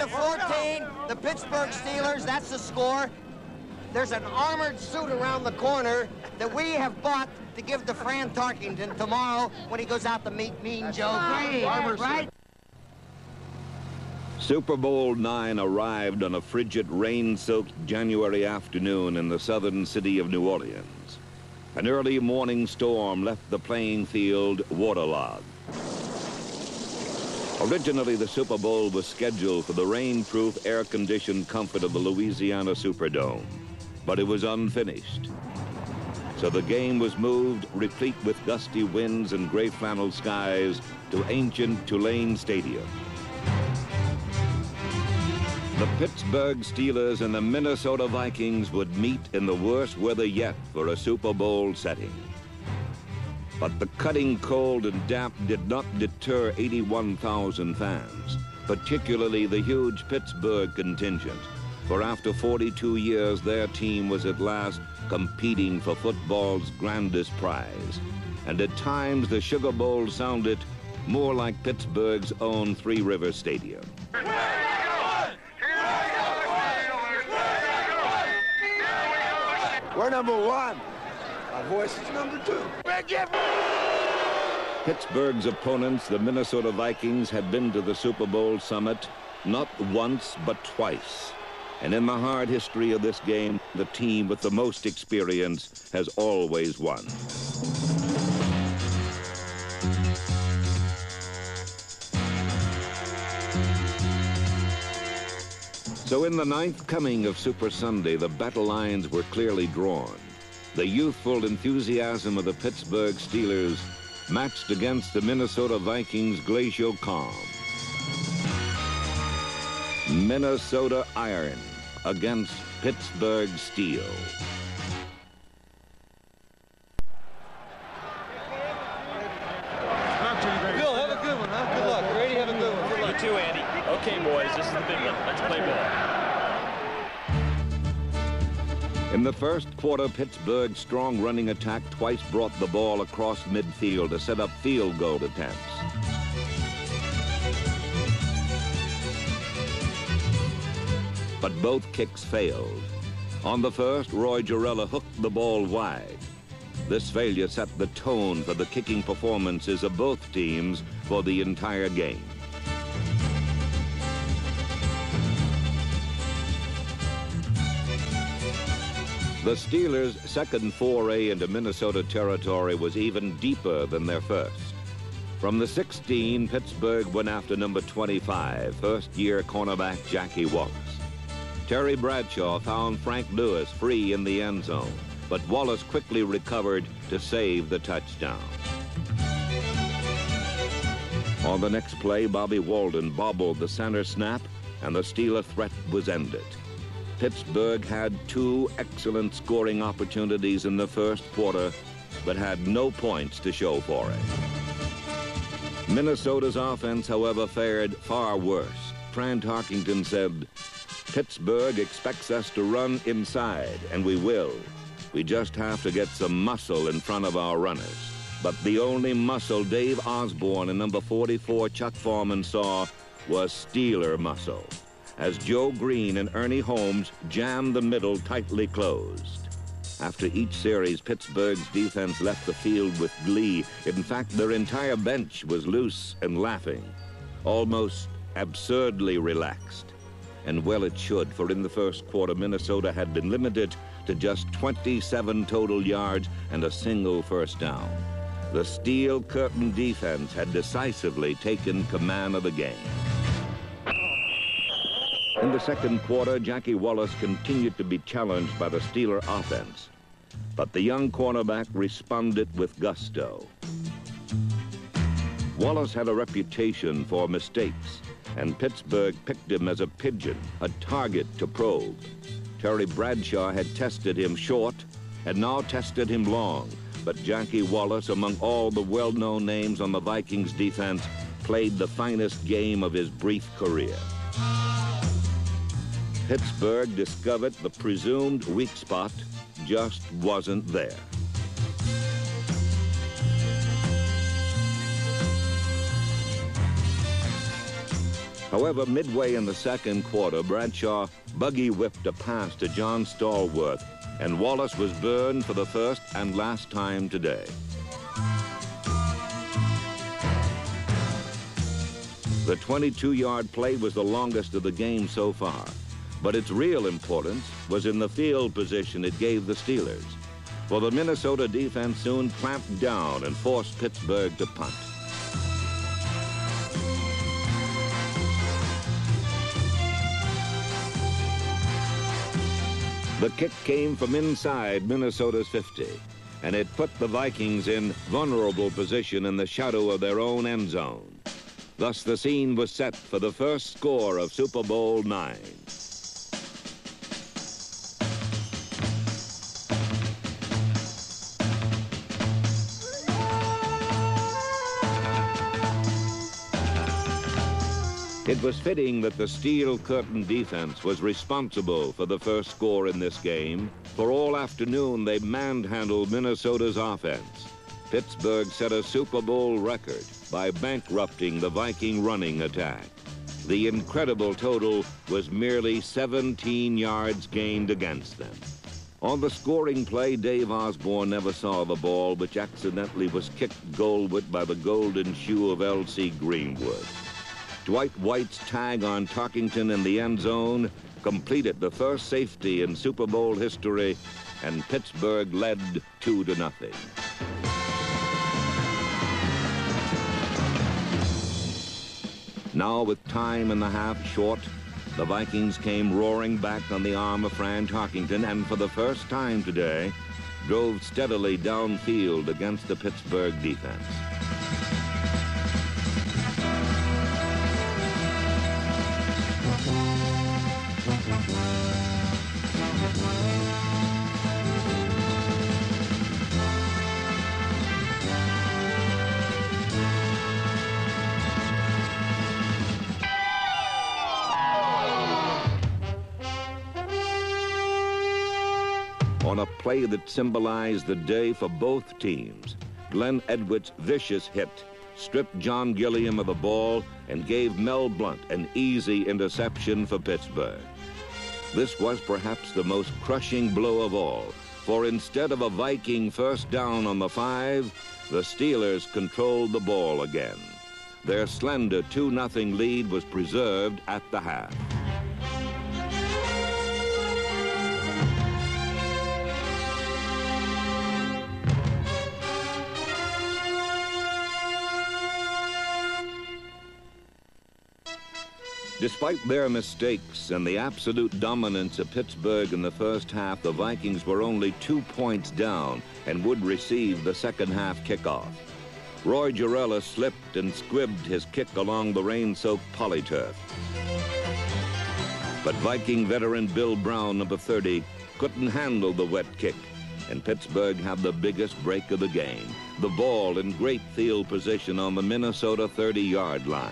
20-14, the Pittsburgh Steelers, that's the score. There's an armored suit around the corner that we have bought to give to Fran Tarkington tomorrow when he goes out to meet Mean Joe Green. Right? Super Bowl IX arrived on a frigid, rain-soaked January afternoon in the southern city of New Orleans. An early morning storm left the playing field waterlogged. Originally, the Super Bowl was scheduled for the rain-proof, air-conditioned comfort of the Louisiana Superdome, but it was unfinished. So the game was moved, replete with gusty winds and gray flannel skies, to ancient Tulane Stadium. The Pittsburgh Steelers and the Minnesota Vikings would meet in the worst weather yet for a Super Bowl setting. But the cutting cold and damp did not deter 81,000 fans, particularly the huge Pittsburgh contingent, for after 42 years, their team was at last competing for football's grandest prize. And at times, the Sugar Bowl sounded more like Pittsburgh's own Three River Stadium. We're number one. Our voice is number two. Pittsburgh's opponents, the Minnesota Vikings, had been to the Super Bowl summit not once but twice. And in the hard history of this game, the team with the most experience has always won. So in the ninth coming of Super Sunday, the battle lines were clearly drawn. The youthful enthusiasm of the Pittsburgh Steelers matched against the Minnesota Vikings' glacial calm. Minnesota iron against Pittsburgh steel. Bill, have a good one, huh? Good luck. Brady, have a good one. Good luck. You too, Andy. Okay, boys, this is the big one. Let's play ball. In the first quarter, Pittsburgh's strong running attack twice brought the ball across midfield to set up field goal attempts. But both kicks failed. On the first, Roy Jarrella hooked the ball wide. This failure set the tone for the kicking performances of both teams for the entire game. The Steelers' second foray into Minnesota territory was even deeper than their first. From the 16, Pittsburgh went after number 25, first-year cornerback Jackie Wallace. Terry Bradshaw found Frank Lewis free in the end zone, but Wallace quickly recovered to save the touchdown. On the next play, Bobby Walden bobbled the center snap, and the Steeler threat was ended. Pittsburgh had two excellent scoring opportunities in the first quarter, but had no points to show for it. Minnesota's offense, however, fared far worse. Fran Tarkington said, "Pittsburgh expects us to run inside, and we will. We just have to get some muscle in front of our runners." But the only muscle Dave Osborne and number 44 Chuck Foreman saw was Steeler muscle, as Joe Green and Ernie Holmes jammed the middle tightly closed. After each series, Pittsburgh's defense left the field with glee. In fact, their entire bench was loose and laughing, almost absurdly relaxed. And well it should, for in the first quarter, Minnesota had been limited to just 27 total yards and a single first down. The Steel Curtain defense had decisively taken command of the game. In the second quarter, Jackie Wallace continued to be challenged by the Steeler offense, but the young cornerback responded with gusto. Wallace had a reputation for mistakes, and Pittsburgh picked him as a pigeon, a target to probe. Terry Bradshaw had tested him short and now tested him long, but Jackie Wallace, among all the well-known names on the Vikings defense, played the finest game of his brief career. Pittsburgh discovered the presumed weak spot just wasn't there. However, midway in the second quarter, Bradshaw buggy whipped a pass to John Stallworth, and Wallace was burned for the first and last time today. The 22-yard play was the longest of the game so far, but its real importance was in the field position it gave the Steelers. For the Minnesota defense soon clamped down and forced Pittsburgh to punt. The kick came from inside Minnesota's 50, and it put the Vikings in vulnerable position in the shadow of their own end zone. Thus, the scene was set for the first score of Super Bowl IX. It was fitting that the Steel Curtain defense was responsible for the first score in this game. For all afternoon, they manhandled Minnesota's offense. Pittsburgh set a Super Bowl record by bankrupting the Viking running attack. The incredible total was merely 17 yards gained against them. On the scoring play, Dave Osborne never saw the ball, which accidentally was kicked goalward by the golden shoe of L.C. Greenwood. Dwight White's tag on Tarkington in the end zone completed the first safety in Super Bowl history, and Pittsburgh led 2-0. Now, with time in the half short, the Vikings came roaring back on the arm of Fran Tarkington, and for the first time today, drove steadily downfield against the Pittsburgh defense. On a play that symbolized the day for both teams, Glenn Edwards' vicious hit stripped John Gilliam of the ball and gave Mel Blount an easy interception for Pittsburgh. This was perhaps the most crushing blow of all, for instead of a Viking first down on the 5, the Steelers controlled the ball again. Their slender 2-0 lead was preserved at the half. Despite their mistakes and the absolute dominance of Pittsburgh in the first half, the Vikings were only 2 points down and would receive the second half kickoff. Roy Gerella slipped and squibbed his kick along the rain-soaked polyturf. But Viking veteran Bill Brown, number 30, couldn't handle the wet kick, and Pittsburgh had the biggest break of the game. The ball in great field position on the Minnesota 30-yard line.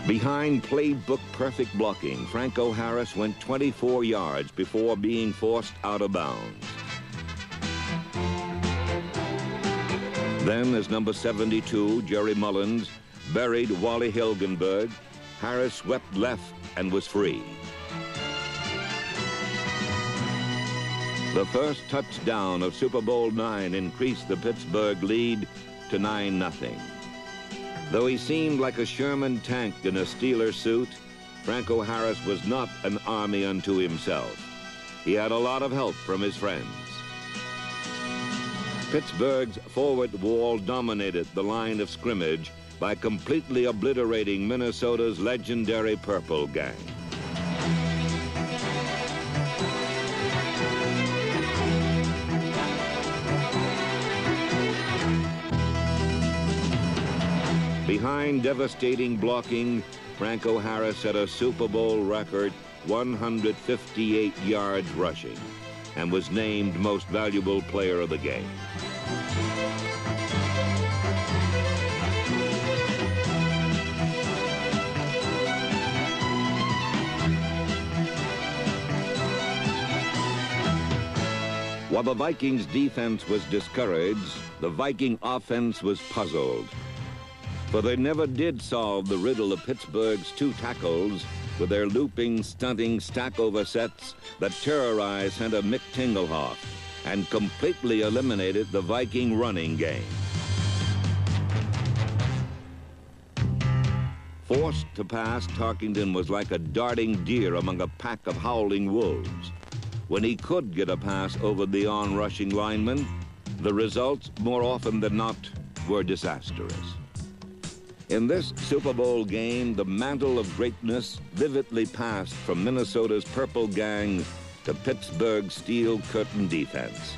Behind playbook-perfect blocking, Franco Harris went 24 yards before being forced out of bounds. Then, as number 72, Jerry Mullins, buried Wally Hilgenberg, Harris swept left and was free. The first touchdown of Super Bowl IX increased the Pittsburgh lead to 9-0. Though he seemed like a Sherman tank in a Steeler suit, Franco Harris was not an army unto himself. He had a lot of help from his friends. Pittsburgh's forward wall dominated the line of scrimmage by completely obliterating Minnesota's legendary Purple Gang. Behind devastating blocking, Franco Harris set a Super Bowl record 158 yards rushing and was named Most Valuable Player of the game. While the Vikings' defense was discouraged, the Viking offense was puzzled. For they never did solve the riddle of Pittsburgh's two tackles with their looping, stunting stack-over sets that terrorized center Mick Tingelhoff and completely eliminated the Viking running game. Forced to pass, Tarkington was like a darting deer among a pack of howling wolves. When he could get a pass over the on-rushing lineman, the results, more often than not, were disastrous. In this Super Bowl game, the mantle of greatness vividly passed from Minnesota's Purple Gang to Pittsburgh's Steel Curtain defense,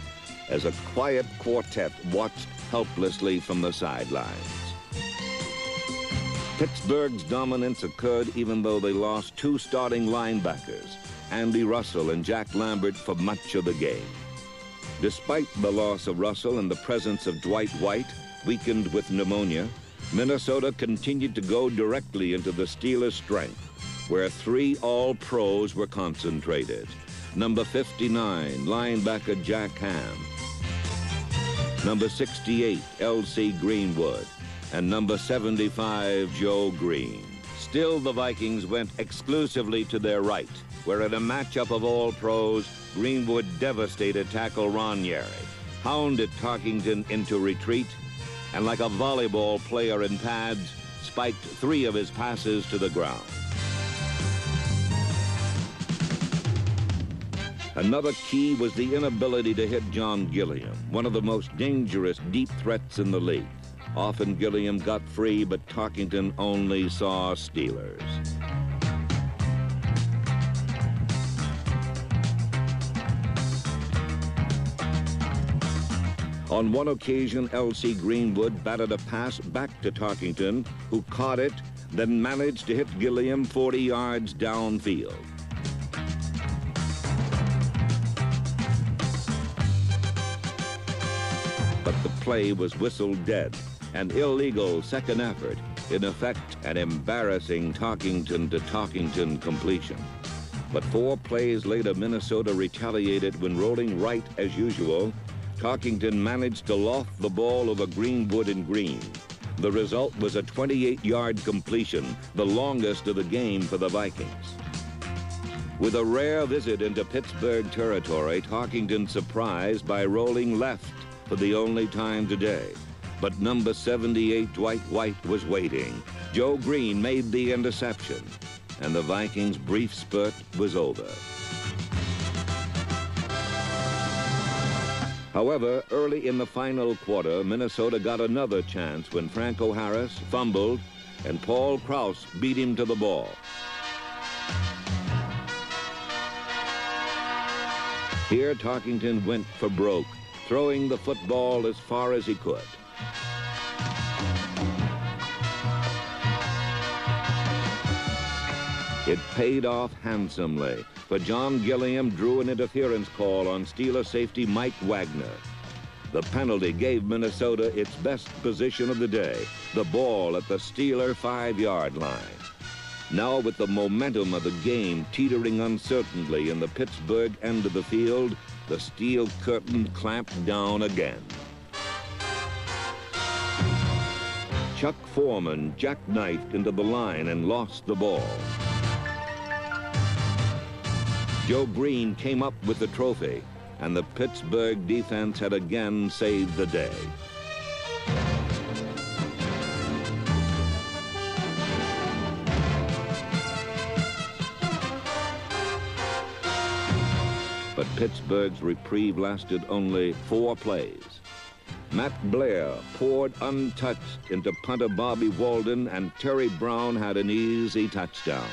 as a quiet quartet watched helplessly from the sidelines. Pittsburgh's dominance occurred even though they lost two starting linebackers, Andy Russell and Jack Lambert, for much of the game. Despite the loss of Russell and the presence of Dwight White, weakened with pneumonia, Minnesota continued to go directly into the Steelers' strength, where three All-Pros were concentrated. Number 59, linebacker Jack Ham. Number 68, L.C. Greenwood. And number 75, Joe Green. Still, the Vikings went exclusively to their right, where in a matchup of All-Pros, Greenwood devastated tackle Ranieri, hounded Tarkington into retreat, and like a volleyball player in pads, spiked three of his passes to the ground. Another key was the inability to hit John Gilliam, one of the most dangerous deep threats in the league. Often Gilliam got free, but Tarkington only saw Steelers. On one occasion, L.C. Greenwood batted a pass back to Tarkington, who caught it, then managed to hit Gilliam 40 yards downfield. But the play was whistled dead. An illegal second effort, in effect an embarrassing Tarkington-to-Tarkington completion. But 4 plays later, Minnesota retaliated when rolling right as usual. Tarkington managed to loft the ball over Greenwood and Green. The result was a 28-yard completion, the longest of the game for the Vikings. With a rare visit into Pittsburgh territory, Tarkington surprised by rolling left for the only time today. But number 78, Dwight White, was waiting. Joe Green made the interception, and the Vikings' brief spurt was over. However, early in the final quarter, Minnesota got another chance when Franco Harris fumbled and Paul Krause beat him to the ball. Here, Tarkington went for broke, throwing the football as far as he could. It paid off handsomely, for John Gilliam drew an interference call on Steeler safety Mike Wagner. The penalty gave Minnesota its best position of the day, the ball at the Steeler 5-yard line. Now, with the momentum of the game teetering uncertainly in the Pittsburgh end of the field, the steel curtain clamped down again. Chuck Foreman jackknifed into the line and lost the ball. Joe Green came up with the trophy, and the Pittsburgh defense had again saved the day. But Pittsburgh's reprieve lasted only 4 plays. Matt Blair poured untouched into punter Bobby Walden, and Terry Brown had an easy touchdown.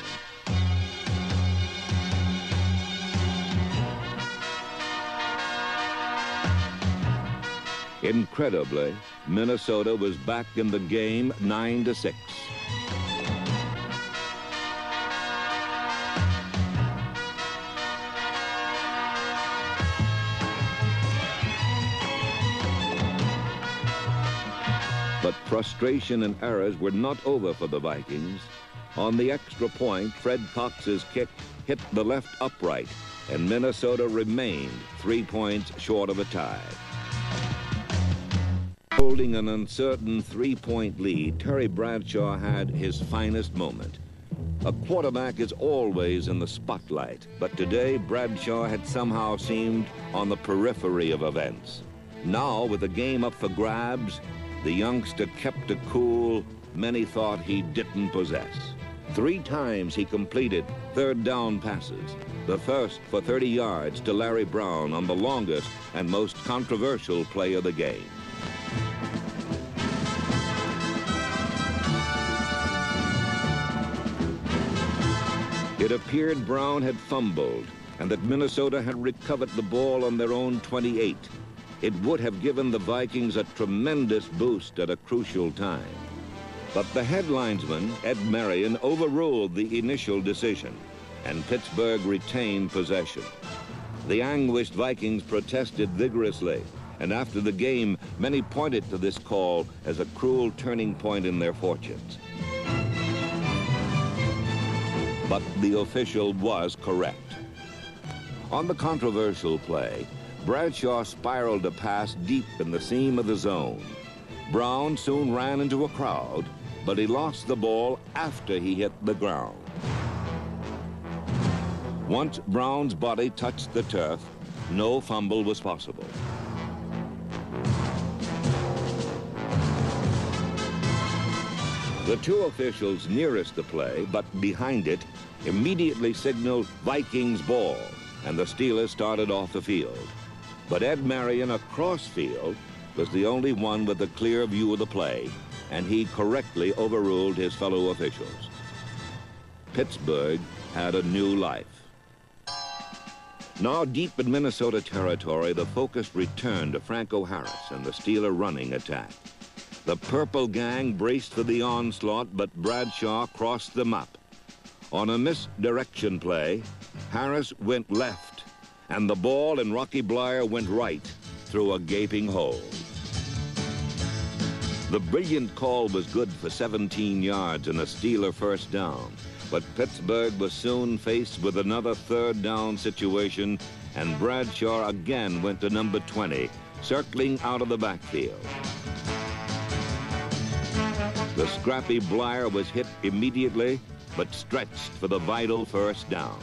Incredibly, Minnesota was back in the game 9-6. But frustration and errors were not over for the Vikings. On the extra point, Fred Cox's kick hit the left upright, and Minnesota remained 3 points short of a tie. Holding an uncertain 3-point lead, Terry Bradshaw had his finest moment. A quarterback is always in the spotlight, but today Bradshaw had somehow seemed on the periphery of events. Now, with the game up for grabs, the youngster kept a cool many thought he didn't possess. 3 times he completed third down passes, the first for 30 yards to Larry Brown on the longest and most controversial play of the game. It appeared Brown had fumbled and that Minnesota had recovered the ball on their own 28. It would have given the Vikings a tremendous boost at a crucial time. But the headlinesman, Ed Marion, overruled the initial decision, and Pittsburgh retained possession. The anguished Vikings protested vigorously, and after the game, many pointed to this call as a cruel turning point in their fortunes. But the official was correct. On the controversial play, Bradshaw spiraled a pass deep in the seam of the zone. Brown soon ran into a crowd, but he lost the ball after he hit the ground. Once Brown's body touched the turf, no fumble was possible. The 2 officials nearest the play, but behind it, immediately signaled Vikings ball, and the Steelers started off the field. But Ed Marion across field was the only one with a clear view of the play, and he correctly overruled his fellow officials. Pittsburgh had a new life. Now deep in Minnesota territory, the focus returned to Franco Harris and the Steeler running attack. The Purple Gang braced for the onslaught, but Bradshaw crossed them up. On a misdirection play, Harris went left, and the ball in Rocky Bleier went right through a gaping hole. The brilliant call was good for 17 yards and a Steeler first down, but Pittsburgh was soon faced with another third down situation, and Bradshaw again went to number 20, circling out of the backfield. The scrappy Bleier was hit immediately, but stretched for the vital first down.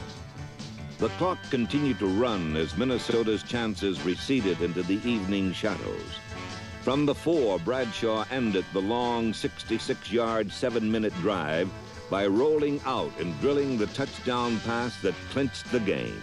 The clock continued to run as Minnesota's chances receded into the evening shadows. From the 4, Bradshaw ended the long 66-yard, 7-minute drive by rolling out and drilling the touchdown pass that clinched the game.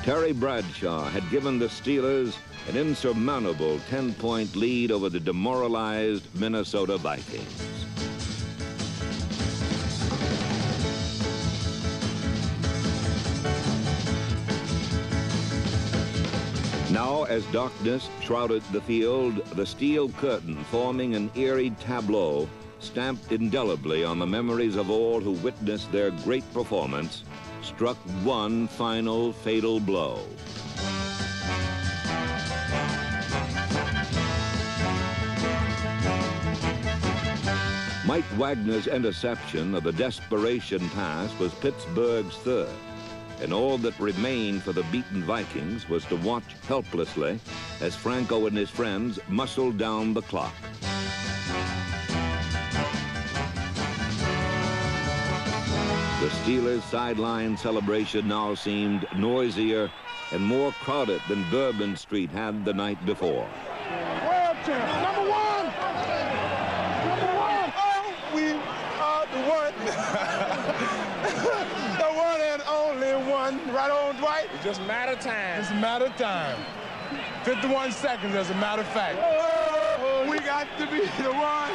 Terry Bradshaw had given the Steelers an insurmountable 10-point lead over the demoralized Minnesota Vikings. Now, as darkness shrouded the field, the steel curtain forming an eerie tableau stamped indelibly on the memories of all who witnessed their great performance, struck one final fatal blow. Mike Wagner's interception of the desperation pass was Pittsburgh's third, and all that remained for the beaten Vikings was to watch helplessly as Franco and his friends muscled down the clock. The Steelers' sideline celebration now seemed noisier and more crowded than Bourbon Street had the night before. World champ, number 1! Number 1! Oh, we are the one. The one and only one. Right on, Dwight? It's just a matter of time. It's a matter of time. 51 seconds, as a matter of fact. We got to be the one.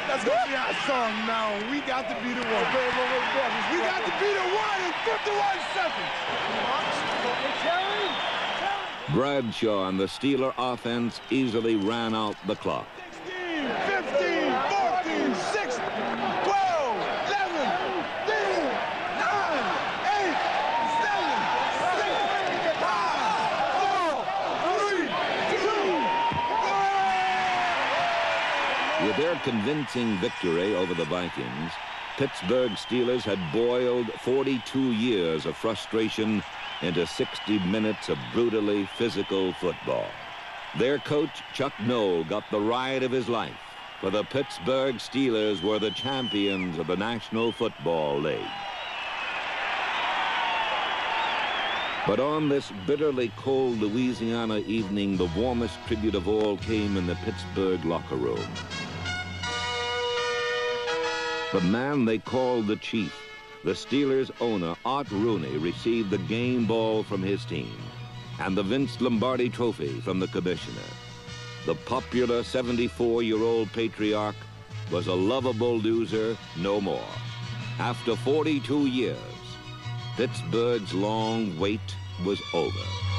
That's going to be our song now. We got to be the one. We got to be the one in 51 seconds. Bradshaw and the Steeler offense easily ran out the clock. 16, 15, 14, 6, 12, 11, 10, 9, 8, 7, 6, 5, 4, 3, 2, 1. With their convincing victory over the Vikings, Pittsburgh Steelers had boiled 42 years of frustration into 60 minutes of brutally physical football. Their coach, Chuck Noll, got the ride of his life, for the Pittsburgh Steelers were the champions of the National Football League. But on this bitterly cold Louisiana evening, the warmest tribute of all came in the Pittsburgh locker room. The man they called the Chief, the Steelers' owner, Art Rooney, received the game ball from his team and the Vince Lombardi trophy from the commissioner. The popular 74-year-old patriarch was a lovable loser no more. After 42 years, Pittsburgh's long wait was over.